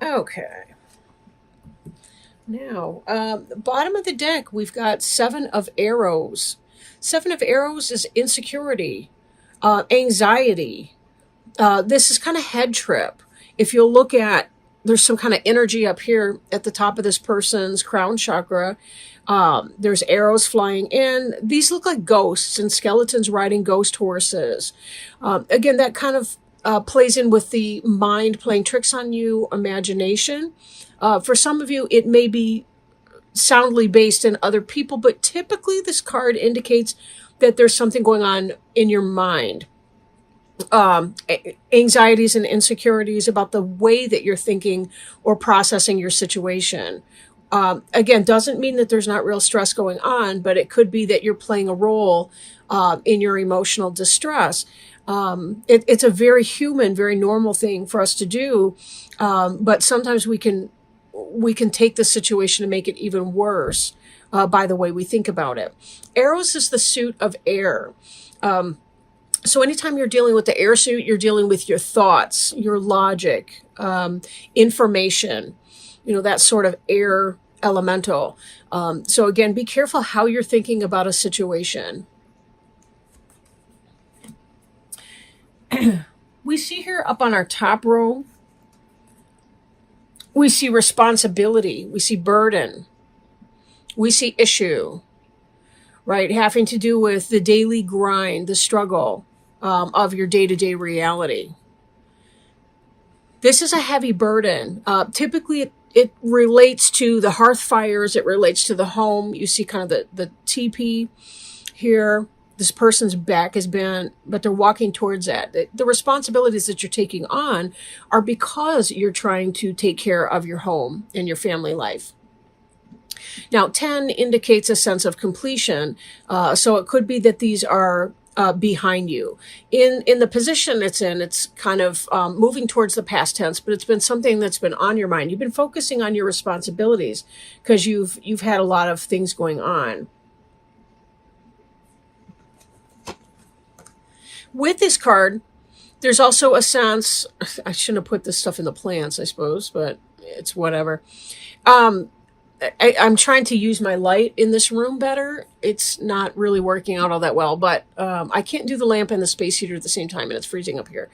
Okay. Now, bottom of the deck, we've got Seven of Arrows. Seven of Arrows is insecurity, anxiety. This is kind of head trip. If you'll look at, there's some kind of energy up here at the top of this person's crown chakra. There's arrows flying in. These look like ghosts and skeletons riding ghost horses. Again, that kind of plays in with the mind playing tricks on you, imagination. For some of you, it may be soundly based in other people, but typically this card indicates that there's something going on in your mind. Anxieties and insecurities about the way that you're thinking or processing your situation. Again, doesn't mean that there's not real stress going on, but it could be that you're playing a role in your emotional distress. It's a very human, very normal thing for us to do, but sometimes we can take the situation and make it even worse by the way we think about it. Arrows is the suit of air. So anytime you're dealing with the air suit, you're dealing with your thoughts, your logic, information, that sort of air elemental. So again, be careful how you're thinking about a situation. We see here up on our top row, we see responsibility, we see burden, we see issue, right? Having to do with the daily grind, the struggle of your day-to-day reality. This is a heavy burden. Typically, it relates to the hearth fires. It relates to the home. You see kind of the teepee here. This person's back is bent, but they're walking towards that. The responsibilities that you're taking on are because you're trying to take care of your home and your family life. Now, 10 indicates a sense of completion. So it could be that these are behind you. In the position it's in, it's kind of moving towards the past tense, but it's been something that's been on your mind. You've been focusing on your responsibilities because you've had a lot of things going on. With this card, there's also a sense, I shouldn't have put this stuff in the plants, I suppose, but it's whatever. I'm trying to use my light in this room better. It's not really working out all that well, but I can't do the lamp and the space heater at the same time, and it's freezing up here.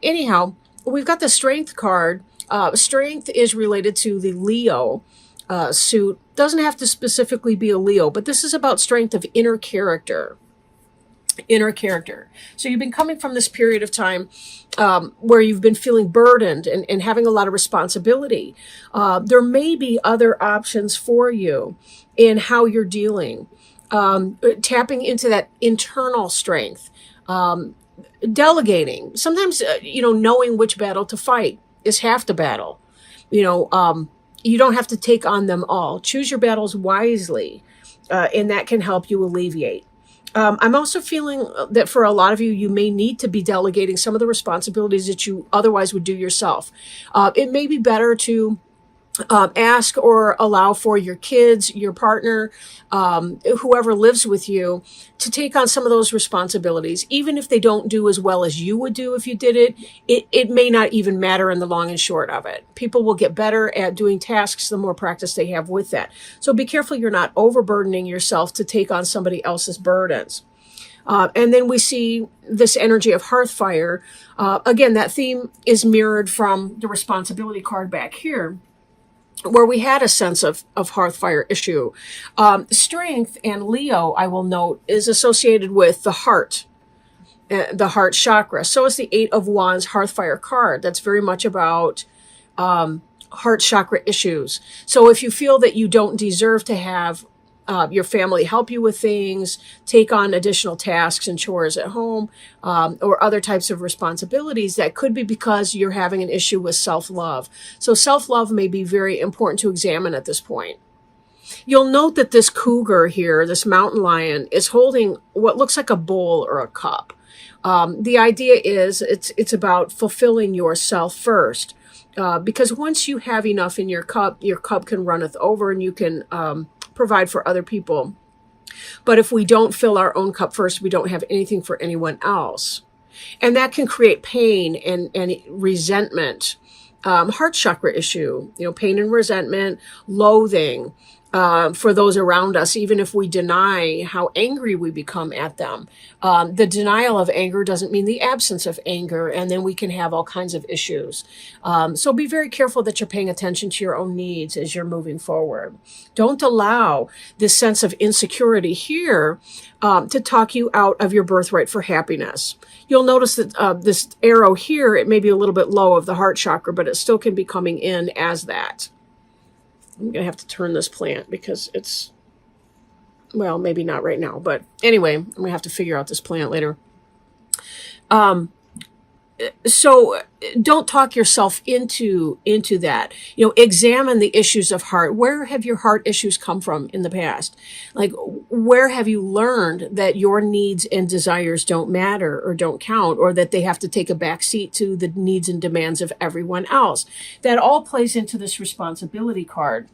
Anyhow, we've got the Strength card. Strength is related to the Leo suit. Doesn't have to specifically be a Leo, but this is about strength of inner character. Inner character. So you've been coming from this period of time where you've been feeling burdened and having a lot of responsibility. There may be other options for you in how you're dealing. Tapping into that internal strength. Delegating. Sometimes, knowing which battle to fight is half the battle. You don't have to take on them all. Choose your battles wisely, and that can help you alleviate. I'm also feeling that for a lot of you, you may need to be delegating some of the responsibilities that you otherwise would do yourself. It may be better to ask or allow for your kids, your partner, whoever lives with you, to take on some of those responsibilities. Even if they don't do as well as you would do if you did it, it may not even matter in the long and short of it. People will get better at doing tasks the more practice they have with that. So be careful you're not overburdening yourself to take on somebody else's burdens. And then we see this energy of hearth fire. Again, that theme is mirrored from the responsibility card back here, where we had a sense of hearth fire issue. Strength and Leo, I will note, is associated with the heart chakra. So is the Eight of Wands hearth fire card. That's very much about heart chakra issues. So if you feel that you don't deserve to have your family help you with things, take on additional tasks and chores at home, or other types of responsibilities, that could be because you're having an issue with self-love. So self-love may be very important to examine at this point. You'll note that this cougar here, this mountain lion, is holding what looks like a bowl or a cup. The idea is it's about fulfilling yourself first. Because once you have enough in your cup can runneth over, and you can provide for other people. But if we don't fill our own cup first, we don't have anything for anyone else. And that can create pain and resentment heart chakra issue, pain and resentment, loathing, for those around us, even if we deny how angry we become at them. The denial of anger doesn't mean the absence of anger, and then we can have all kinds of issues. So be very careful that you're paying attention to your own needs as you're moving forward. Don't allow this sense of insecurity here to talk you out of your birthright for happiness. You'll notice that this arrow here, it may be a little bit low of the heart chakra, but it still can be coming in as that. I'm going to have to turn this plant because it's, well, maybe not right now. But anyway, I'm going to have to figure out this plant later. So don't talk yourself into that. Examine the issues of heart. Where have your heart issues come from in the past? Like, where have you learned that your needs and desires don't matter or don't count, or that they have to take a back seat to the needs and demands of everyone else? That all plays into this responsibility card.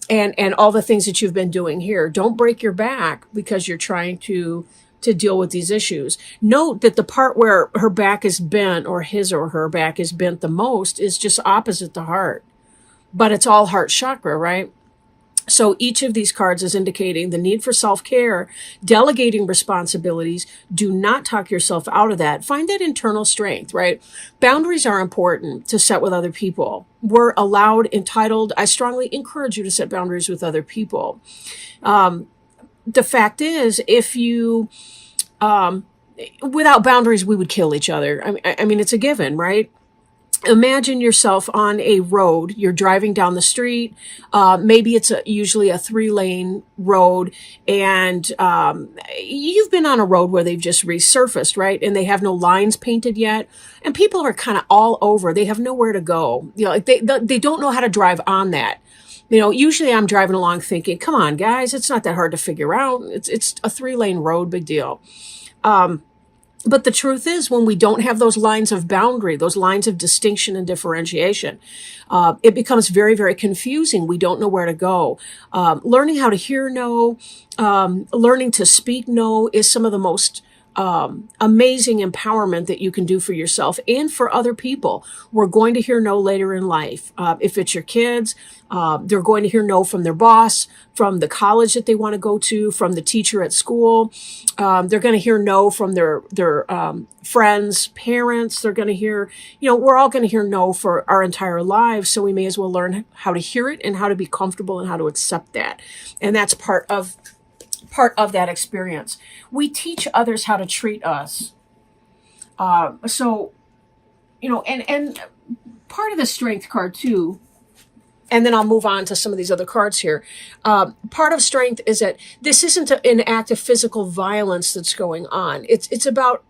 And all the things that you've been doing here. Don't break your back because you're trying to deal with these issues. Note that the part where her back is bent, or his or her back is bent the most, is just opposite the heart. But it's all heart chakra, right? So each of these cards is indicating the need for self-care, delegating responsibilities. Do not talk yourself out of that. Find that internal strength, right? Boundaries are important to set with other people. We're allowed, entitled. I strongly encourage you to set boundaries with other people. The fact is, if you, without boundaries, we would kill each other. I mean, it's a given, right? Imagine yourself on a road. You're driving down the street. Maybe it's usually a 3-lane road, and you've been on a road where they've just resurfaced, right? And they have no lines painted yet, and people are kind of all over. They have nowhere to go. Like they don't know how to drive on that. Usually I'm driving along thinking, come on, guys, it's not that hard to figure out. It's a 3-lane road, big deal. But the truth is, when we don't have those lines of boundary, those lines of distinction and differentiation, it becomes very, very confusing. We don't know where to go. Learning how to hear no, learning to speak no is some of the most amazing empowerment that you can do for yourself and for other people. We're going to hear no later in life. If it's your kids, they're going to hear no from their boss, from the college that they want to go to, from the teacher at school. They're going to hear no from their friends, parents. They're going to hear, we're all going to hear no for our entire lives. So we may as well learn how to hear it and how to be comfortable and how to accept that. And that's part of that experience. We teach others how to treat us. And part of the strength card too, and then I'll move on to some of these other cards here. Part of strength is that this isn't an act of physical violence that's going on. It's about,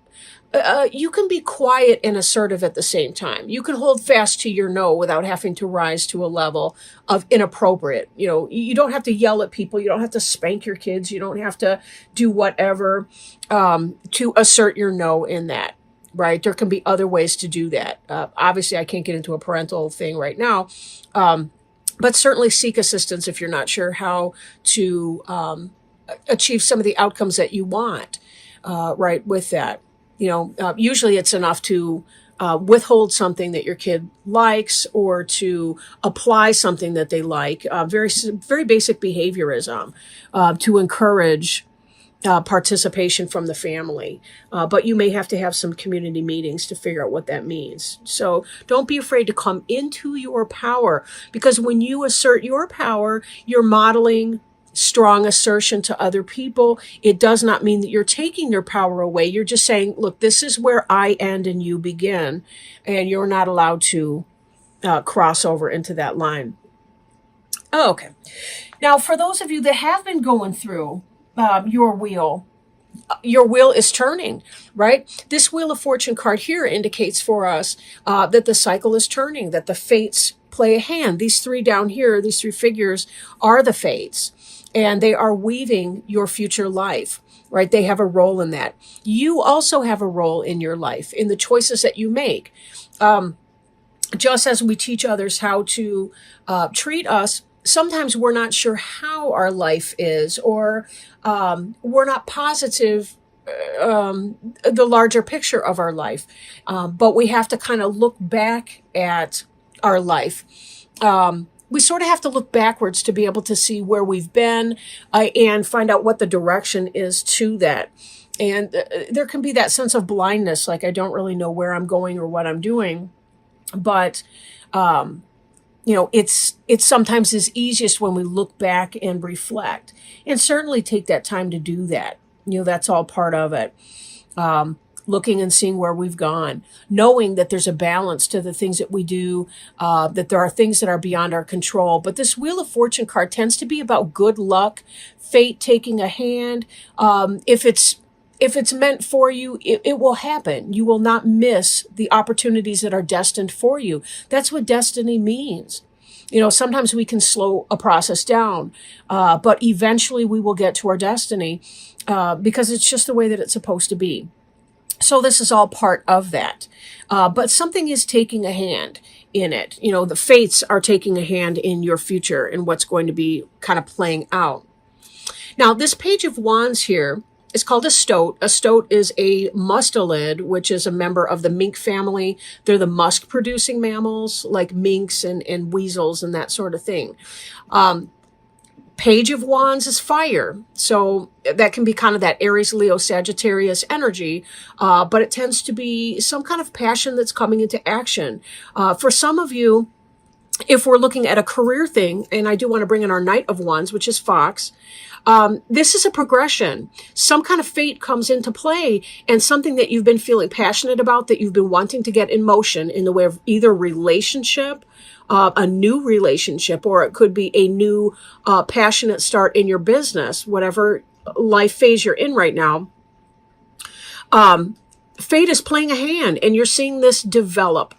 you can be quiet and assertive at the same time. You can hold fast to your no without having to rise to a level of inappropriate. You don't have to yell at people. You don't have to spank your kids. You don't have to do whatever to assert your no in that, right? There can be other ways to do that. Obviously, I can't get into a parental thing right now, but certainly seek assistance if you're not sure how to achieve some of the outcomes that you want, right, with that. Usually it's enough to withhold something that your kid likes, or to apply something that they like. Very, very basic behaviorism to encourage participation from the family. But you may have to have some community meetings to figure out what that means. So don't be afraid to come into your power, because when you assert your power, you're modeling strong assertion to other people. It does not mean that you're taking their power away. You're just saying, look, this is where I end and you begin, and you're not allowed to cross over into that line. Oh, okay. Now, for those of you that have been going through your wheel is turning, right? This Wheel of Fortune card here indicates for us that the cycle is turning, that the fates play a hand. These 3 down here, these 3 figures are the fates. And they are weaving your future life, right? They have a role in that. You also have a role in your life, in the choices that you make. Just as we teach others how to treat us, sometimes we're not sure how our life is, or we're not positive the larger picture of our life. But we have to kind of look back at our life. We sort of have to look backwards to be able to see where we've been and find out what the direction is to that. And there can be that sense of blindness, like I don't really know where I'm going or what I'm doing. But it's sometimes is easiest when we look back and reflect, and certainly take that time to do that. That's all part of it. Looking and seeing where we've gone, knowing that there's a balance to the things that we do, that there are things that are beyond our control. But this Wheel of Fortune card tends to be about good luck, fate taking a hand. If it's meant for you, it will happen. You will not miss the opportunities that are destined for you. That's what destiny means. Sometimes we can slow a process down, but eventually we will get to our destiny because it's just the way that it's supposed to be. So this is all part of that. But something is taking a hand in it. The fates are taking a hand in your future and what's going to be kind of playing out. Now, this Page of Wands here is called a stoat. A stoat is a mustelid, which is a member of the mink family. They're the musk-producing mammals, like minks and weasels and that sort of thing. Page of Wands is fire. So that can be kind of that Aries, Leo, Sagittarius energy. But it tends to be some kind of passion that's coming into action. For some of you, if we're looking at a career thing, and I do want to bring in our Knight of Wands, which is Fox, this is a progression. Some kind of fate comes into play, and something that you've been feeling passionate about, that you've been wanting to get in motion in the way of either relationship, a new relationship, or it could be a new passionate start in your business, whatever life phase you're in right now. Fate is playing a hand, and you're seeing this develop.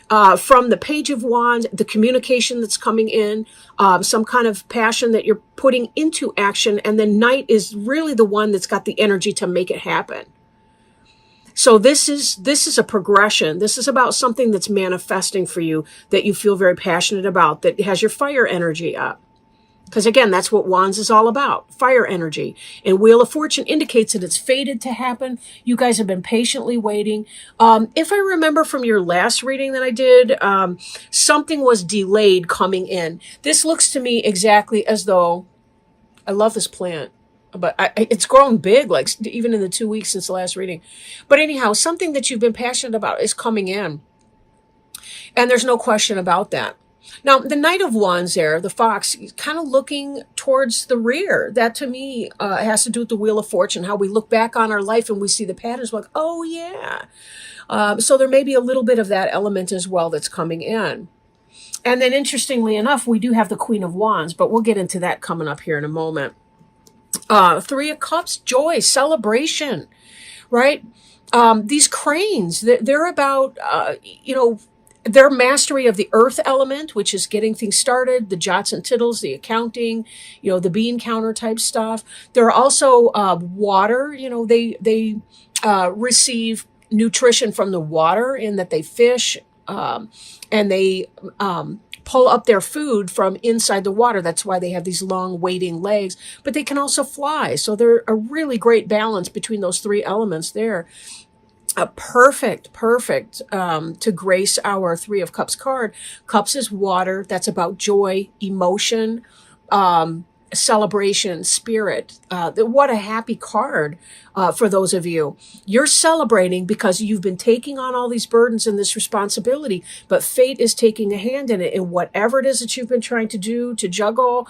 From the Page of Wands, the communication that's coming in, some kind of passion that you're putting into action, and then Knight is really the one that's got the energy to make it happen. So this is a progression. This is about something that's manifesting for you, that you feel very passionate about, that has your fire energy up. Because again, that's what Wands is all about, fire energy. And Wheel of Fortune indicates that it's fated to happen. You guys have been patiently waiting. If I remember from your last reading that I did, something was delayed coming in. This looks to me exactly as though, I love this plant, but it's grown big, like even in the 2 weeks since the last reading. But anyhow, something that you've been passionate about is coming in. And there's no question about that. Now, the Knight of Wands there, the fox, kind of looking towards the rear. That to me has to do with the Wheel of Fortune, how we look back on our life and we see the patterns like, oh yeah. So there may be a little bit of that element as well that's coming in. And then interestingly enough, we do have the Queen of Wands, but we'll get into that coming up here in a moment. Three of Cups, joy, celebration, right? These cranes, they're about, their mastery of the earth element, which is getting things started, the jots and tittles, the accounting, the bean counter type stuff. There are also water, they receive nutrition from the water in that they fish and they pull up their food from inside the water. That's why they have these long wading legs, but they can also fly. So they're a really great balance between those three elements there. Perfect to grace our Three of Cups card. Cups is water. That's about joy, emotion, celebration, spirit. What a happy card for those of you. You're celebrating because you've been taking on all these burdens and this responsibility, but fate is taking a hand in it. And whatever it is that you've been trying to do, to juggle,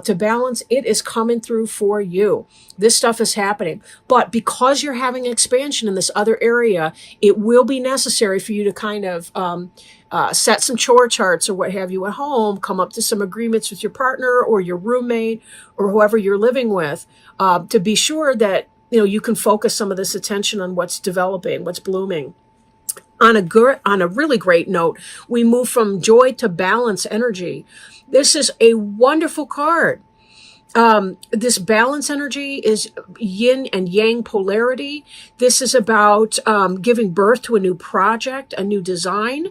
to balance, it is coming through for you. This stuff is happening. But because you're having expansion in this other area, it will be necessary for you to kind of set some chore charts or what have you at home, come up to some agreements with your partner or your roommate or whoever you're living with, to be sure that you can focus some of this attention on what's developing, what's blooming. On a really great note, we move from joy to balance energy. This is a wonderful card. This balance energy is yin and yang polarity. This is about giving birth to a new project, a new design.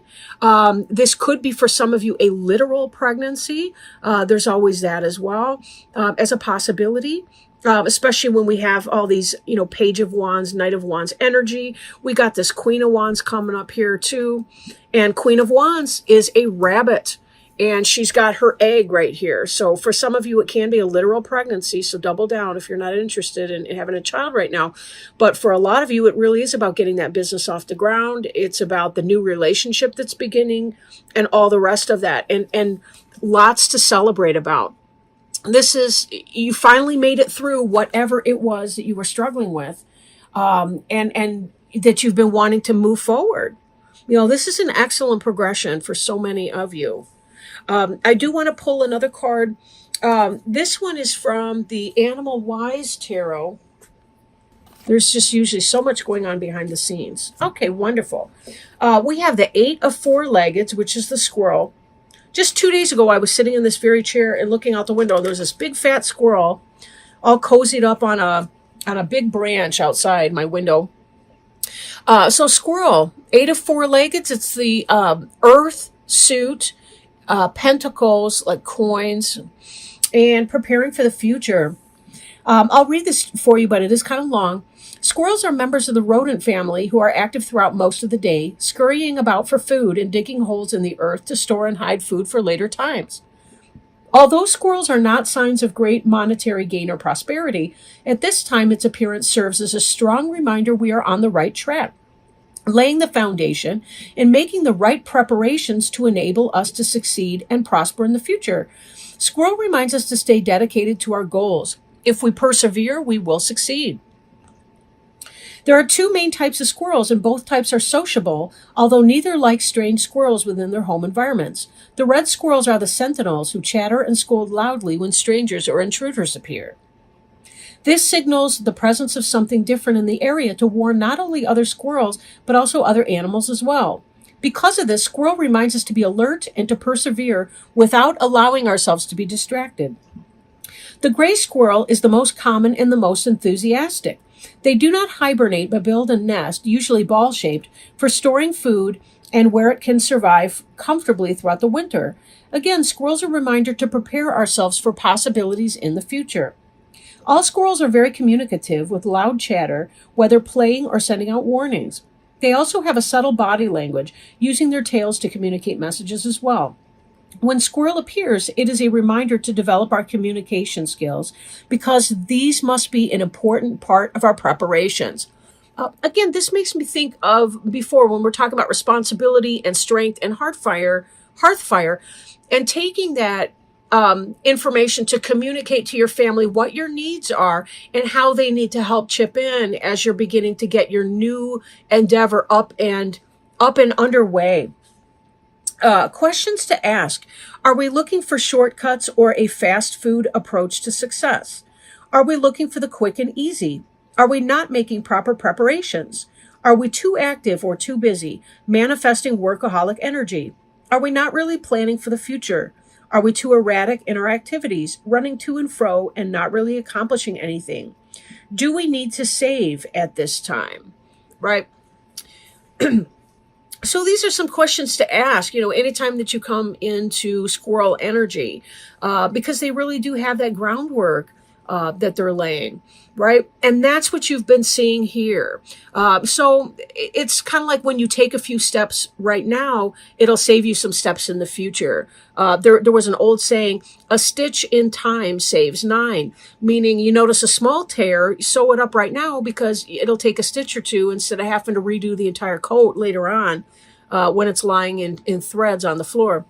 This could be for some of you a literal pregnancy. There's always that as well as a possibility. Especially when we have all these, Page of Wands, Knight of Wands energy. We got this Queen of Wands coming up here too. And Queen of Wands is a rabbit. And she's got her egg right here. So for some of you, it can be a literal pregnancy. So double down if you're not interested in having a child right now. But for a lot of you, it really is about getting that business off the ground. It's about the new relationship that's beginning and all the rest of that. And lots to celebrate about. This is, you finally made it through whatever it was that you were struggling with, and that you've been wanting to move forward. This is an excellent progression for so many of you. I do want to pull another card. This one is from the Animal Wise Tarot. There's just usually so much going on behind the scenes. Okay, wonderful. We have the 8 of 4-leggeds, which is the squirrel. Just 2 days ago, I was sitting in this very chair and looking out the window. There was this big fat squirrel all cozied up on a big branch outside my window. So squirrel, 8 of 4-leggeds. It's the earth suit, pentacles, like coins, and preparing for the future. I'll read this for you, but it is kind of long. Squirrels are members of the rodent family who are active throughout most of the day, scurrying about for food and digging holes in the earth to store and hide food for later times. Although squirrels are not signs of great monetary gain or prosperity, at this time its appearance serves as a strong reminder we are on the right track, laying the foundation and making the right preparations to enable us to succeed and prosper in the future. Squirrel reminds us to stay dedicated to our goals. If we persevere, we will succeed. There are 2 main types of squirrels, and both types are sociable, although neither like strange squirrels within their home environments. The red squirrels are the sentinels who chatter and scold loudly when strangers or intruders appear. This signals the presence of something different in the area to warn not only other squirrels, but also other animals as well. Because of this, squirrel reminds us to be alert and to persevere without allowing ourselves to be distracted. The gray squirrel is the most common and the most enthusiastic. They do not hibernate but build a nest, usually ball-shaped, for storing food and where it can survive comfortably throughout the winter. Again, squirrels are a reminder to prepare ourselves for possibilities in the future. All squirrels are very communicative with loud chatter, whether playing or sending out warnings. They also have a subtle body language, using their tails to communicate messages as well. When squirrel appears, it is a reminder to develop our communication skills because these must be an important part of our preparations. Again, this makes me think of before when we're talking about responsibility and strength and hearthfire, and taking that information to communicate to your family what your needs are and how they need to help chip in as you're beginning to get your new endeavor up and underway. Questions to ask. Are we looking for shortcuts or a fast food approach to success? Are we looking for the quick and easy? Are we not making proper preparations? Are we too active or too busy, manifesting workaholic energy? Are we not really planning for the future? Are we too erratic in our activities, running to and fro and not really accomplishing anything? Do we need to save at this time? Right? So these are some questions to ask, anytime that you come into squirrel energy, because they really do have that groundwork that they're laying, right? And that's what you've been seeing here. So it's kind of like when you take a few steps right now, it'll save you some steps in the future. There was an old saying, a stitch in time saves 9, meaning you notice a small tear, sew it up right now because it'll take a stitch or 2 instead of having to redo the entire coat later on when it's lying in threads on the floor.